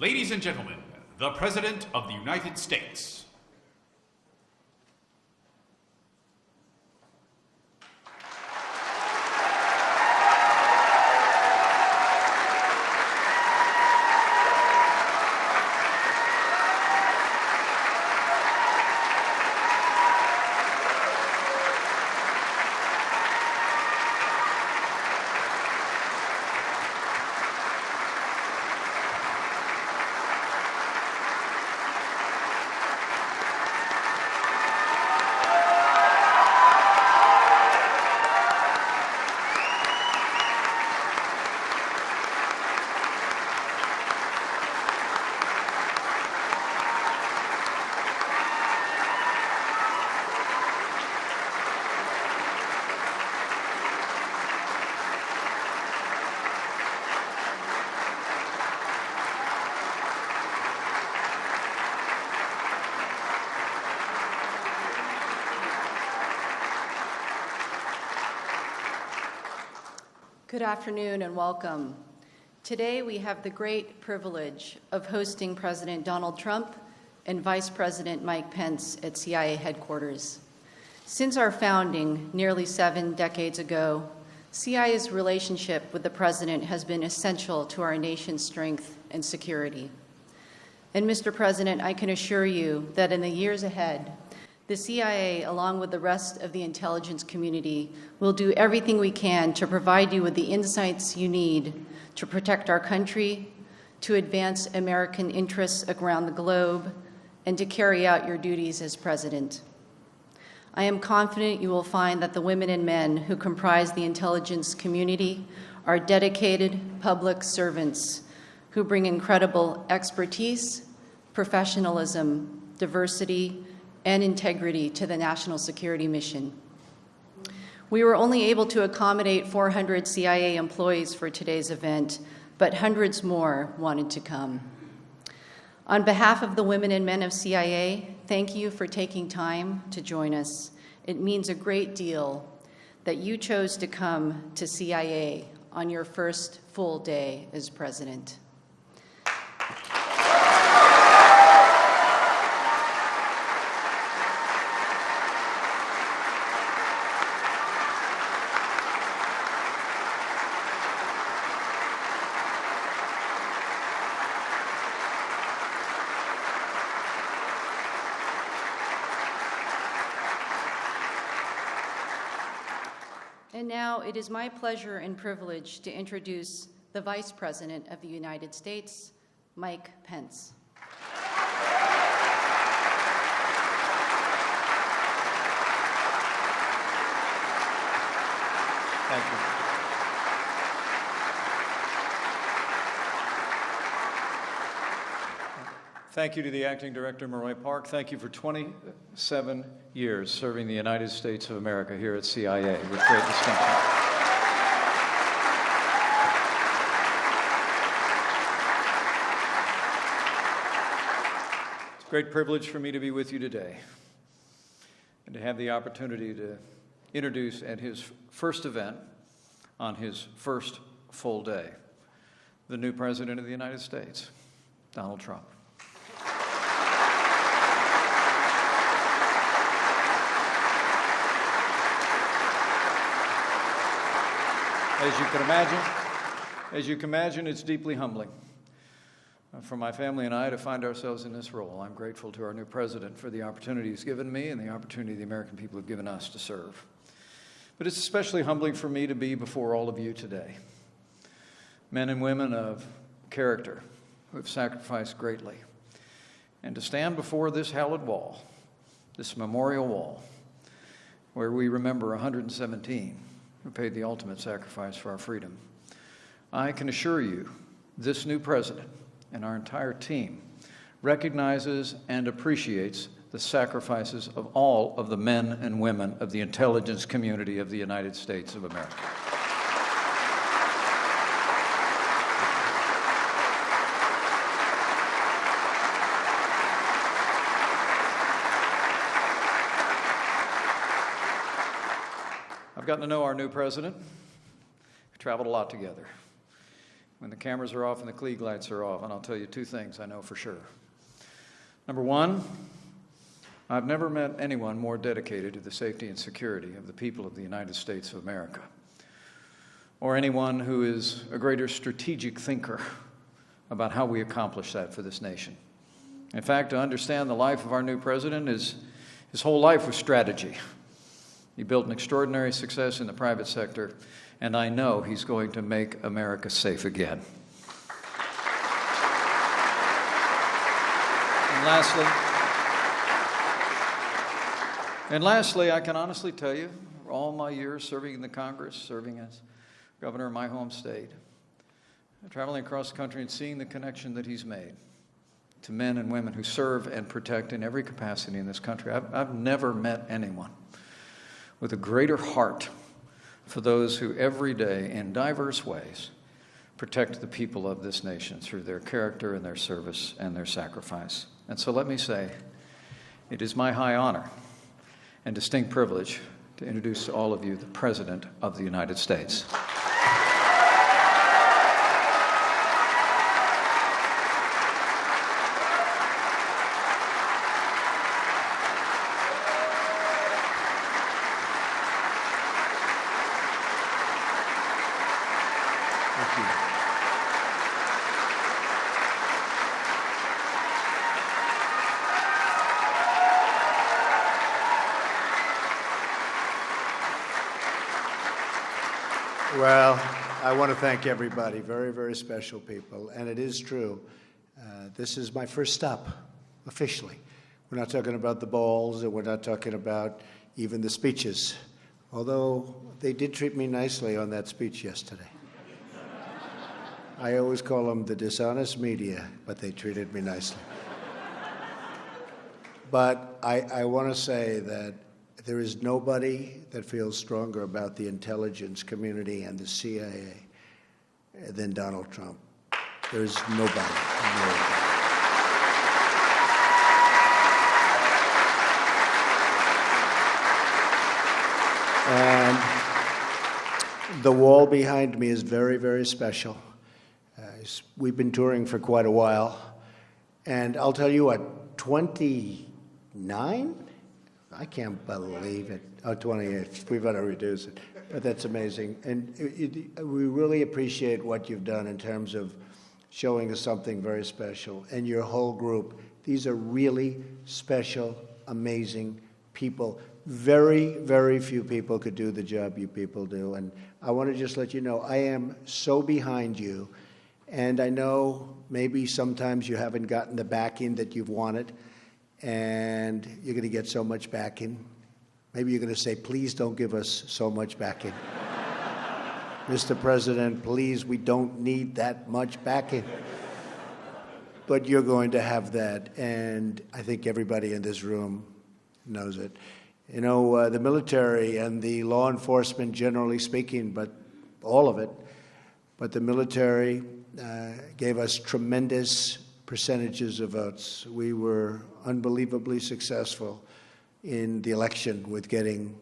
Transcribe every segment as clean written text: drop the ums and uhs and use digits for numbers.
Ladies and gentlemen, the President of the United States. Good afternoon and welcome. Today we have the great privilege of hosting President Donald Trump and Vice President Mike Pence at CIA headquarters. Since our founding nearly 7 decades ago, CIA's relationship with the President has been essential to our nation's strength and security. And Mr. President, I can assure you that in the years ahead, the CIA, along with the rest of the intelligence community, will do everything we can to provide you with the insights you need to protect our country, to advance American interests around the globe, and to carry out your duties as President. I am confident you will find that the women and men who comprise the intelligence community are dedicated public servants who bring incredible expertise, professionalism, diversity, and integrity to the national security mission. We were only able to accommodate 400 CIA employees for today's event, but hundreds more wanted to come. On behalf of the women and men of CIA, thank you for taking time to join us. It means a great deal that you chose to come to CIA on your first full day as President. And now it is my pleasure and privilege to introduce the Vice President of the United States, Mike Pence. Thank you. Thank you to the Acting Director, Maroy Park. Thank you for 27 years serving the United States of America here at CIA with great distinction. It's a great privilege for me to be with you today and to have the opportunity to introduce at his first event on his first full day, the new President of the United States, Donald Trump. As you can imagine, it's deeply humbling for my family and I to find ourselves in this role. I'm grateful to our new president for the opportunity he's given me and the opportunity the American people have given us to serve. But it's especially humbling for me to be before all of you today, men and women of character who have sacrificed greatly, and to stand before this hallowed wall, this memorial wall, where we remember 117 who paid the ultimate sacrifice for our freedom. I can assure you, this new president and our entire team recognizes and appreciates the sacrifices of all of the men and women of the intelligence community of the United States of America. I've gotten to know our new president. We've traveled a lot together. when the cameras are off and the Klieg lights are off, and I'll tell you two things I know for sure. Number one, I've never met anyone more dedicated to the safety and security of the people of the United States of America, or anyone who is a greater strategic thinker about how we accomplish that for this nation. In fact, to understand the life of our new president, his whole life was strategy. He built an extraordinary success in the private sector, and I know he's going to make America safe again. And lastly, I can honestly tell you, all my years serving in the Congress, serving as governor of my home state, traveling across the country and seeing the connection that he's made to men and women who serve and protect in every capacity in this country. I've never met anyone with a greater heart for those who every day, in diverse ways, protect the people of this nation through their character and their service and their sacrifice. And so let me say, it is my high honor and distinct privilege to introduce to all of you the President of the United States. Well, I want to thank everybody, very, very special people. And it is true, this is my first stop, officially. We're not talking about the balls, and we're not talking about even the speeches, although they did treat me nicely on that speech yesterday. I always call them the dishonest media, but they treated me nicely. But I want to say that there is nobody that feels stronger about the intelligence community and the CIA than Donald Trump. There is nobody. And the wall behind me is very, very special. We've been touring for quite a while. And I'll tell you what, 29? I can't believe it. Oh, 28. We've got to reduce it. But that's amazing. And we really appreciate what you've done in terms of showing us something very special. And your whole group, these are really special, amazing people. Very, very few people could do the job you people do. And I want to just let you know, I am so behind you. And I know maybe sometimes you haven't gotten the backing that you've wanted. And you're going to get so much backing. Maybe you're going to say, please don't give us so much backing. Mr. President, please, we don't need that much backing. But you're going to have that, and I think everybody in this room knows it. You know, the military and the law enforcement, generally speaking, but all of it, but the military gave us tremendous percentages of votes. We were unbelievably successful in the election with getting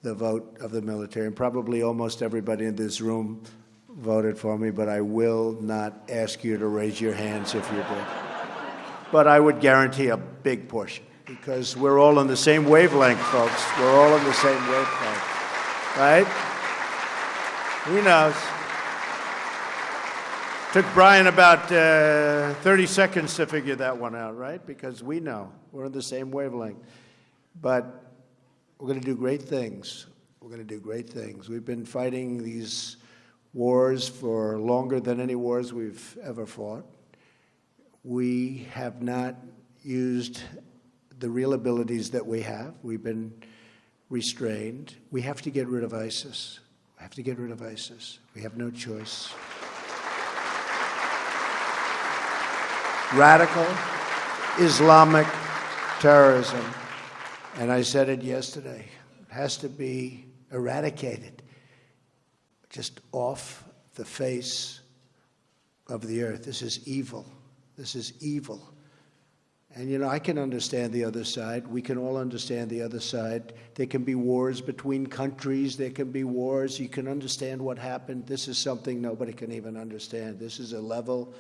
the vote of the military. And probably almost everybody in this room voted for me, but I will not ask you to raise your hands if you did. But I would guarantee a big portion, because we're all on the same wavelength, folks. We're all on the same wavelength, right? Who knows? Took Brian about 30 seconds to figure that one out, right? Because we know we're on the same wavelength. But we're going to do great things. We're going to do great things. We've been fighting these wars for longer than any wars we've ever fought. We have not used the real abilities that we have. We've been restrained. We have to get rid of ISIS. We have to get rid of ISIS. We have no choice. Radical Islamic terrorism, and I said it yesterday, has to be eradicated, just off the face of the earth. This is evil. This is evil. And, you know, I can understand the other side. We can all understand the other side. There can be wars between countries. There can be wars. You can understand what happened. This is something nobody can even understand. This is a level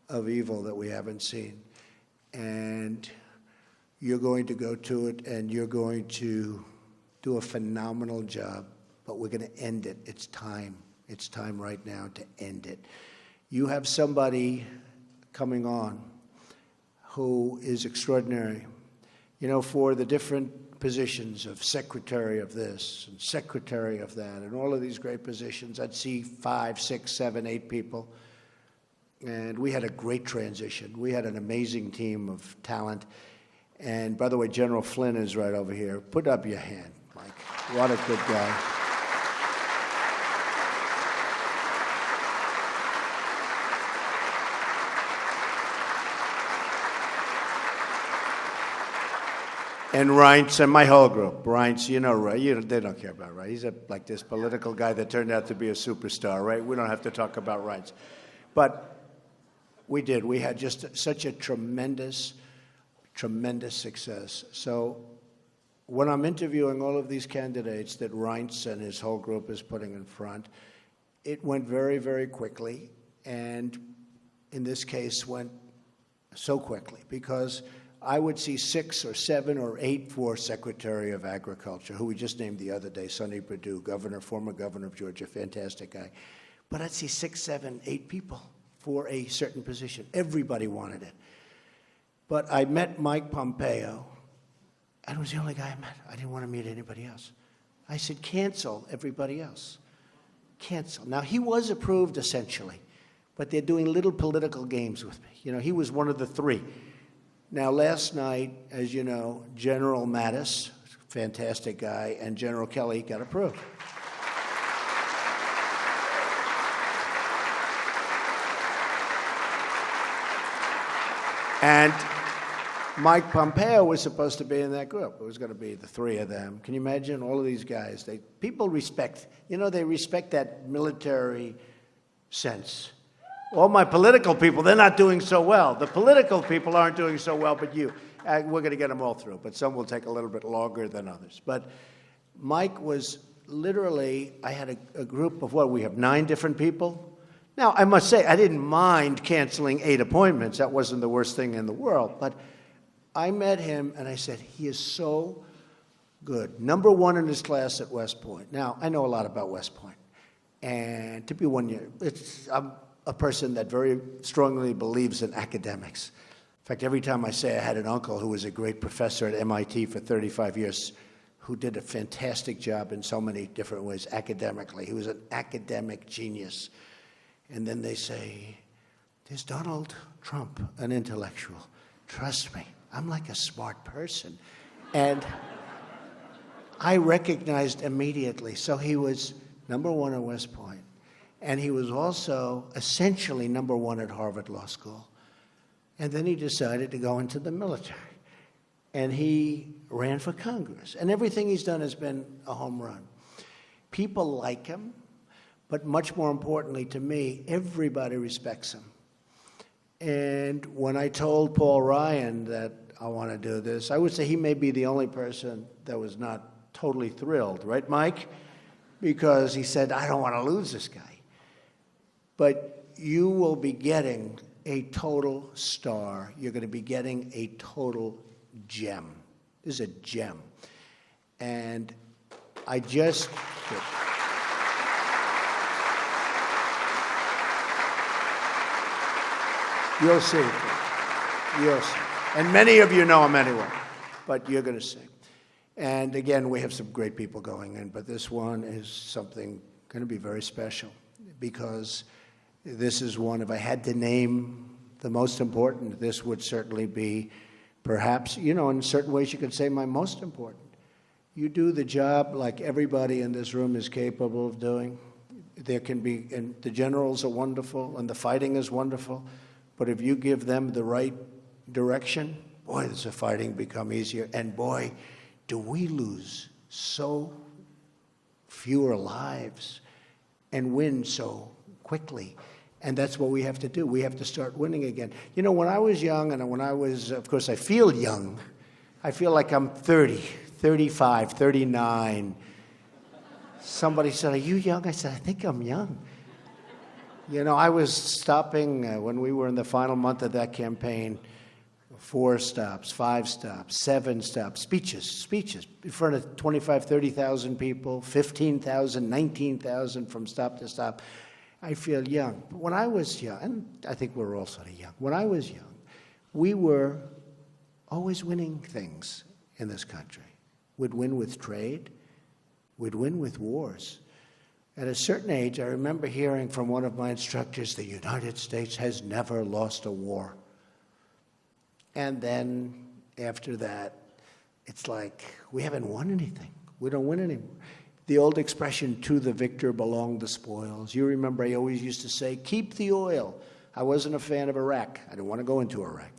of evil that we haven't seen. And you're going to go to it, and you're going to do a phenomenal job. But we're going to end it. It's time. It's time right now to end it. You have somebody coming on who is extraordinary. You know, for the different positions of secretary of this and secretary of that and all of these great positions, I'd see 5, 6, 7, 8 people. And we had a great transition. We had an amazing team of talent. And by the way, General Flynn is right over here. Put up your hand, Mike. What a good guy. And Reince and my whole group. Reince, you know, right? They don't care about Reince. He's like this political guy that turned out to be a superstar, right? We don't have to talk about Reince. But we did. We had just such a tremendous, tremendous success. So when I'm interviewing all of these candidates that Reince and his whole group is putting in front, it went very, very quickly. And in this case, went so quickly because I would see 6 or 7 or 8 for Secretary of Agriculture, who we just named the other day, Sonny Perdue, former governor of Georgia, fantastic guy. But I'd see 6, 7, 8 people for a certain position. Everybody wanted it. But I met Mike Pompeo, and it was the only guy I met. I didn't want to meet anybody else. I said, cancel everybody else. Cancel. Now, he was approved essentially, but they're doing little political games with me. You know, he was one of the 3. Now, last night, as you know, General Mattis, fantastic guy, and General Kelly got approved. And Mike Pompeo was supposed to be in that group. It was going to be the 3 of them. Can you imagine all of these guys? People respect, you know, they respect that military sense. All my political people, they're not doing so well. The political people aren't doing so well, but you. We're going to get them all through, but some will take a little bit longer than others. But Mike was literally, I had a group of, we have 9 different people. Now, I must say, I didn't mind canceling 8 appointments. That wasn't the worst thing in the world. But I met him, and I said, he is so good. Number 1 in his class at West Point. Now, I know a lot about West Point. And to be 1 year, I'm a person that very strongly believes in academics. In fact, every time I say I had an uncle who was a great professor at MIT for 35 years, who did a fantastic job in so many different ways academically. He was an academic genius. And then they say, there's Donald Trump, an intellectual. Trust me, I'm like a smart person. And I recognized immediately. So he was number 1 at West Point. And he was also essentially number 1 at Harvard Law School. And then he decided to go into the military. And he ran for Congress. And everything he's done has been a home run. People like him, but much more importantly to me, everybody respects him. And when I told Paul Ryan that I want to do this, I would say he may be the only person that was not totally thrilled, right, Mike? Because he said, I don't want to lose this guy. But you will be getting a total star. You're going to be getting a total gem. This is a gem. And I just... You'll see. You'll see. And many of you know him anyway, but you're going to see. And again, we have some great people going in, but this one is something going to be very special because this is one, if I had to name the most important, this would certainly be perhaps, you know, in certain ways you could say my most important. You do the job like everybody in this room is capable of doing. There can be, and the generals are wonderful, and the fighting is wonderful, but if you give them the right direction, boy, does the fighting become easier, and boy, do we lose so fewer lives and win so quickly. And that's what we have to do. We have to start winning again. You know, when I was young, and when I was, of course, I feel young. I feel like I'm 30, 35, 39. Somebody said, "Are you young?" I said, "I think I'm young." You know, I was stopping when we were in the final month of that campaign, 4 stops, 5 stops, 7 stops, speeches in front of 25, 30,000 people, 15,000, 19,000 from stop to stop. I feel young. But when I was young, and I think we're all sort of young, when I was young, we were always winning things in this country. We'd win with trade. We'd win with wars. At a certain age, I remember hearing from one of my instructors, the United States has never lost a war. And then after that, it's like, we haven't won anything. We don't win anymore. The old expression, to the victor belong the spoils. You remember I always used to say, keep the oil. I wasn't a fan of Iraq. I didn't want to go into Iraq.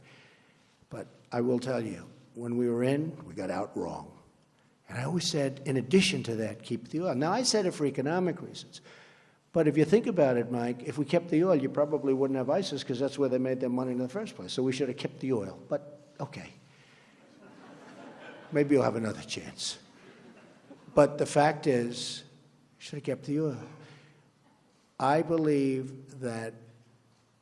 But I will tell you, when we were in, we got out wrong. And I always said, in addition to that, keep the oil. Now, I said it for economic reasons. But if you think about it, Mike, if we kept the oil, you probably wouldn't have ISIS because that's where they made their money in the first place. So we should have kept the oil. But, okay. Maybe you'll have another chance. But the fact is, we should have kept the oil. I believe that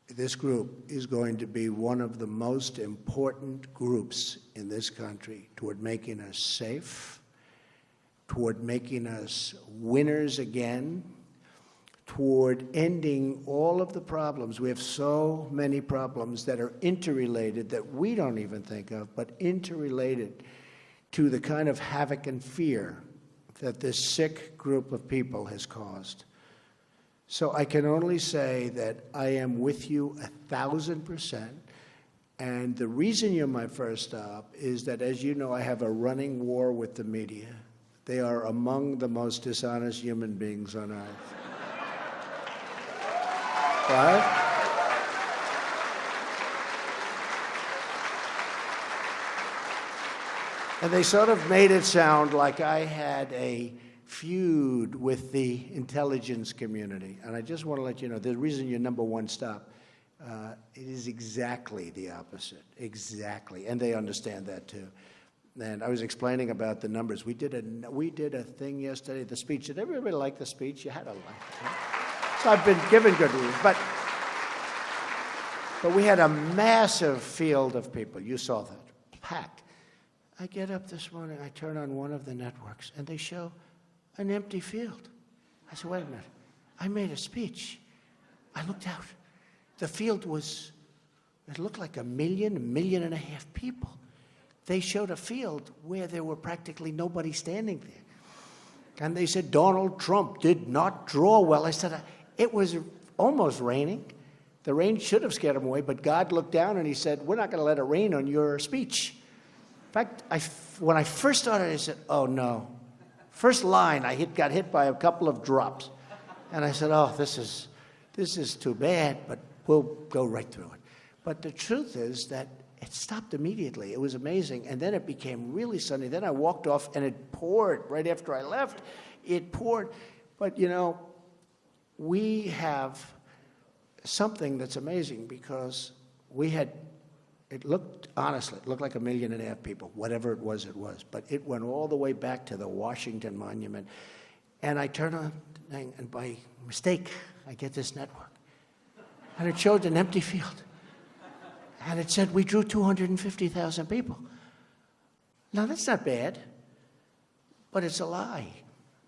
this group is going to be one of the most important groups in this country toward making us safe, toward making us winners again, toward ending all of the problems. We have so many problems that are interrelated that we don't even think of, but interrelated to the kind of havoc and fear that this sick group of people has caused. So I can only say that I am with you 1,000%. And the reason you're my first stop is that, as you know, I have a running war with the media. They are among the most dishonest human beings on earth. Right? And they sort of made it sound like I had a feud with the intelligence community. And I just want to let you know, the reason you're number one stop, it is exactly the opposite. Exactly. And they understand that too. And I was explaining about the numbers. We did a thing yesterday, the speech. Did everybody like the speech? You had to like it. Right? So I've been given good reviews. But we had a massive field of people. You saw that. Packed. I get up this morning, I turn on one of the networks, and they show an empty field. I said, wait a minute. I made a speech. I looked out. The field was, it looked like 1.5 million people. They showed a field where there were practically nobody standing there. And they said, Donald Trump did not draw well. I said, it was almost raining. The rain should have scared him away, but God looked down and he said, we're not going to let it rain on your speech. In fact, when I first started, I said, oh no. First line, I got hit by a couple of drops. And I said, oh, this is too bad, but we'll go right through it. But the truth is that it stopped immediately. It was amazing. And then it became really sunny. Then I walked off and it poured right after I left. It poured. But, you know, we have something that's amazing because we had, honestly, it looked like 1.5 million people, whatever it was. But it went all the way back to the Washington Monument. And I turn on the thing, and by mistake, I get this network. And it showed an empty field. And it said we drew 250,000 people. Now, that's not bad, but it's a lie.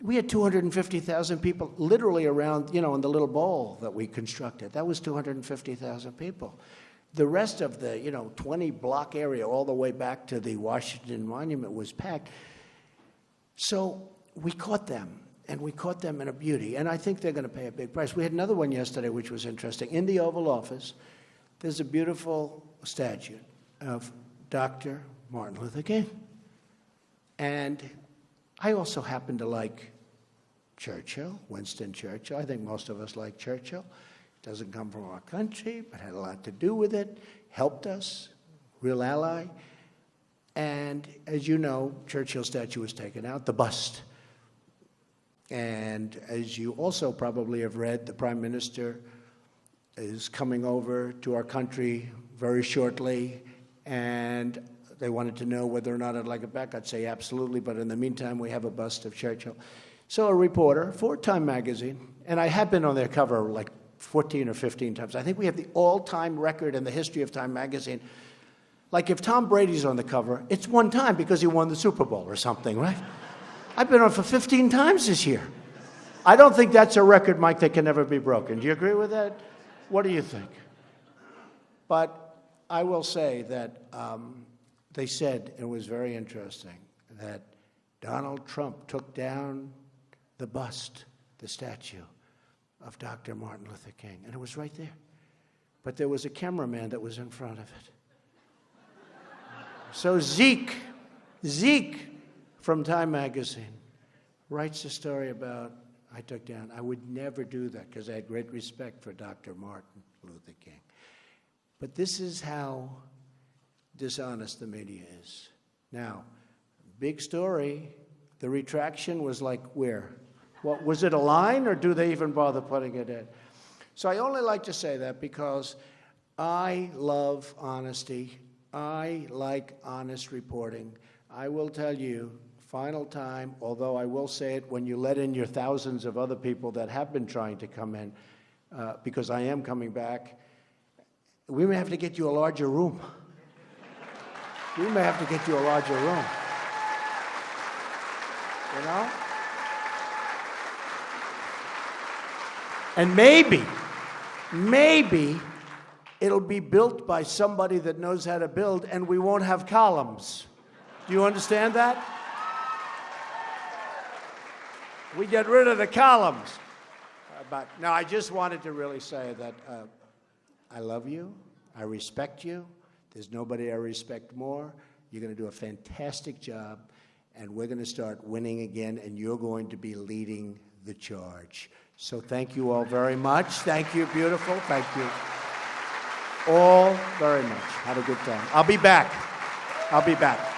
We had 250,000 people literally around, you know, in the little bowl that we constructed. That was 250,000 people. The rest of the, 20-block area all the way back to the Washington Monument was packed. So we caught them, and we caught them in a beauty. And I think they're going to pay a big price. We had another one yesterday, which was interesting. In the Oval Office, there's a beautiful statue of Dr. Martin Luther King. And I also happen to like Churchill, Winston Churchill. I think most of us like Churchill. Doesn't come from our country, but had a lot to do with it, helped us, real ally. And as you know, Churchill's statue was taken out, the bust. And as you also probably have read, the Prime Minister is coming over to our country very shortly, and they wanted to know whether or not I'd like it back. I'd say absolutely, but in the meantime, we have a bust of Churchill. So a reporter for Time magazine, and I have been on their cover like 14 or 15 times. I think we have the all-time record in the history of Time magazine. Like if Tom Brady's on the cover, it's one time because he won the Super Bowl or something, right? I've been on for 15 times this year. I don't think that's a record, Mike, that can never be broken. Do you agree with that? What do you think? But I will say that they said, it was very interesting, that Donald Trump took down the bust, the statue of Dr. Martin Luther King, and it was right there. But there was a cameraman that was in front of it. So Zeke from Time magazine writes a story about, I took down. I would never do that because I had great respect for Dr. Martin Luther King. But this is how dishonest the media is. Now, big story, the retraction was like where? What, was it a line, or do they even bother putting it in? So I only like to say that because I love honesty. I like honest reporting. I will tell you, final time, although I will say it when you let in your thousands of other people that have been trying to come in, because I am coming back, we may have to get you a larger room. We may have to get you a larger room. You know? And maybe it'll be built by somebody that knows how to build, and we won't have columns. Do you understand that? We get rid of the columns. But no, I just wanted to really say that I love you. I respect you. There's nobody I respect more. You're going to do a fantastic job, and we're going to start winning again, and you're going to be leading the charge. So thank you all very much. Thank you, beautiful. Thank you all very much. Have a good time. I'll be back.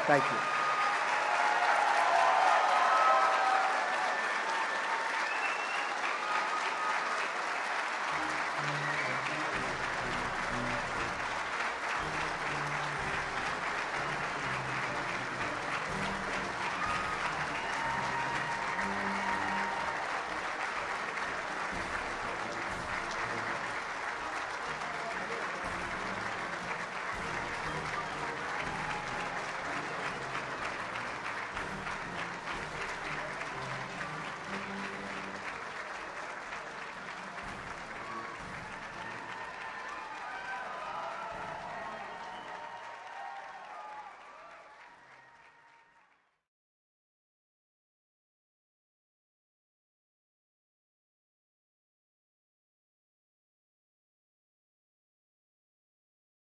Thank you.